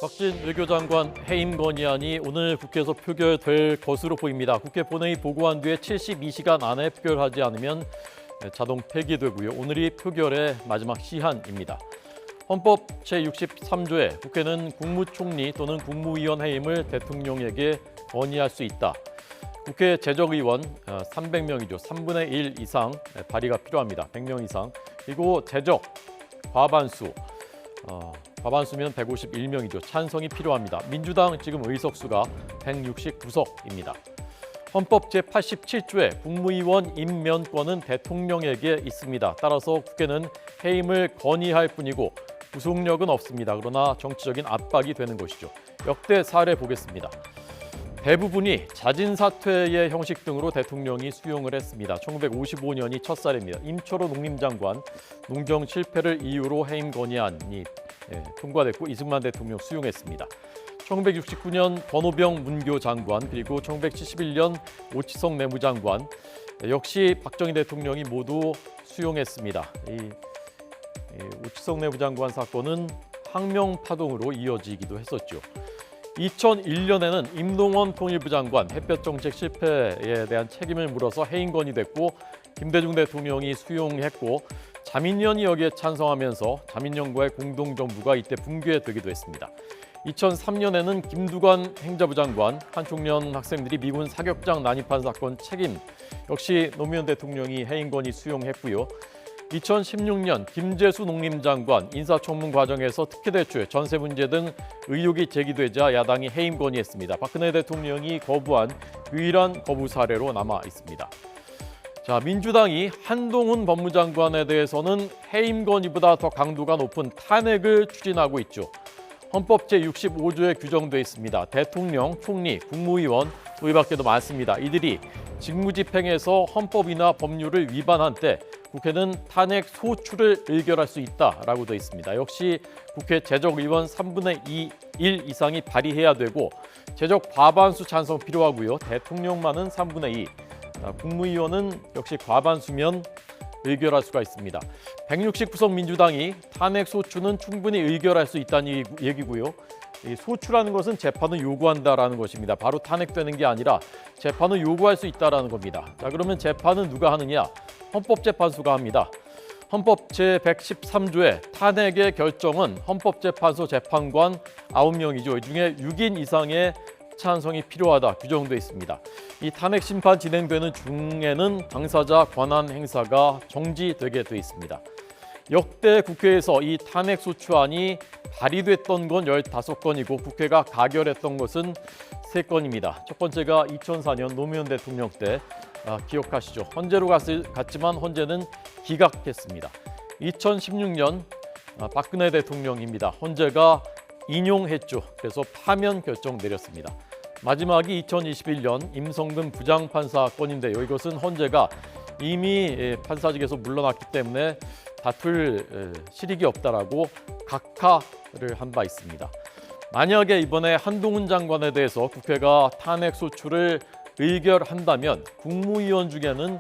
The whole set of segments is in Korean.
박진 외교장관 해임 건의안이 오늘 국회에서 표결될 것으로 보입니다. 국회 본회의 보고한 뒤에 72시간 안에 표결하지 않으면 자동 폐기되고요. 오늘이 표결의 마지막 시한입니다. 헌법 제63조에 국회는 국무총리 또는 국무위원 해임을 대통령에게 건의할 수 있다. 국회 재적의원 300명이죠. 3분의 1 이상 발의가 필요합니다. 100명 이상. 그리고 재적 과반수. 과반수면 151명이죠. 찬성이 필요합니다. 민주당 지금 의석수가 169석입니다. 헌법 제87조에 국무위원 임면권은 대통령에게 있습니다. 따라서 국회는 해임을 건의할 뿐이고 구속력은 없습니다. 그러나 정치적인 압박이 되는 것이죠. 역대 사례 보겠습니다. 대부분이 자진사퇴의 형식 등으로 대통령이 수용을 했습니다. 1955년이 첫 사례입니다. 임철호 농림장관 농정 실패를 이유로 해임 건의안이 통과됐고 이승만 대통령 수용했습니다. 1969년 권오병 문교장관 그리고 1971년 오치석 내무장관 역시 박정희 대통령이 모두 수용했습니다. 오치석 내무장관 사건은 항명파동으로 이어지기도 했었죠. 2001년에는 임동원 통일부 장관 햇볕 정책 실패에 대한 책임을 물어서 해임 건의됐고 김대중 대통령이 수용했고 자민련이 여기에 찬성하면서 자민련과의 공동정부가 이때 붕괴되기도 했습니다. 2003년에는 김두관 행자부 장관 한총련 학생들이 미군 사격장 난입한 사건 책임 역시 노무현 대통령이 해임 건의 수용했고요. 2016년 김재수 농림장관 인사청문 과정에서 특혜대출, 전세 문제 등 의혹이 제기되자 야당이 해임 건의했습니다. 박근혜 대통령이 거부한 유일한 거부 사례로 남아 있습니다. 자, 민주당이 한동훈 법무장관에 대해서는 해임 건의보다 더 강도가 높은 탄핵을 추진하고 있죠. 헌법 제65조에 규정돼 있습니다. 대통령, 총리, 국무위원 이 밖에도 많습니다. 이들이 직무집행에서 헌법이나 법률을 위반한 때 국회는 탄핵 소추를 의결할 수 있다라고 되어 있습니다. 역시 국회 재적의원 3분의 1 이상이 발의해야 되고 재적 과반수 찬성 필요하고요. 대통령만은 3분의 2, 국무위원은 역시 과반수면 의결할 수가 있습니다. 169석 민주당이 탄핵 소추는 충분히 의결할 수 있다는 얘기고요. 이 소추라는 것은 재판을 요구한다라는 것입니다. 바로 탄핵되는 게 아니라 재판을 요구할 수 있다라는 겁니다. 자, 그러면 재판은 누가 하느냐? 헌법재판소가 합니다. 헌법 제113조에 탄핵의 결정은 헌법재판소 재판관 9명이죠. 이 중에 6인 이상의 찬성이 필요하다 규정되어 있습니다. 이 탄핵 심판 진행되는 중에는 당사자 권한 행사가 정지되게 되어 있습니다. 역대 국회에서 이 탄핵 소추안이 발의됐던 건 15건이고 국회가 가결했던 것은 3건입니다. 첫 번째가 2004년 노무현 대통령 때 기억하시죠? 헌재로 갔지만 헌재는 기각했습니다. 2016년 박근혜 대통령입니다. 헌재가 인용했죠. 그래서 파면 결정 내렸습니다. 마지막이 2021년 임성근 부장판사 건인데요. 이것은 헌재가 이미 판사직에서 물러났기 때문에 다툴 실익이 없다라고 각하를 한 바 있습니다. 만약에 이번에 한동훈 장관에 대해서 국회가 탄핵 소추를 의결한다면 국무위원 중에는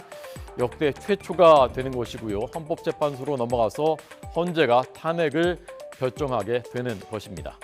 역대 최초가 되는 것이고요. 헌법재판소로 넘어가서 헌재가 탄핵을 결정하게 되는 것입니다.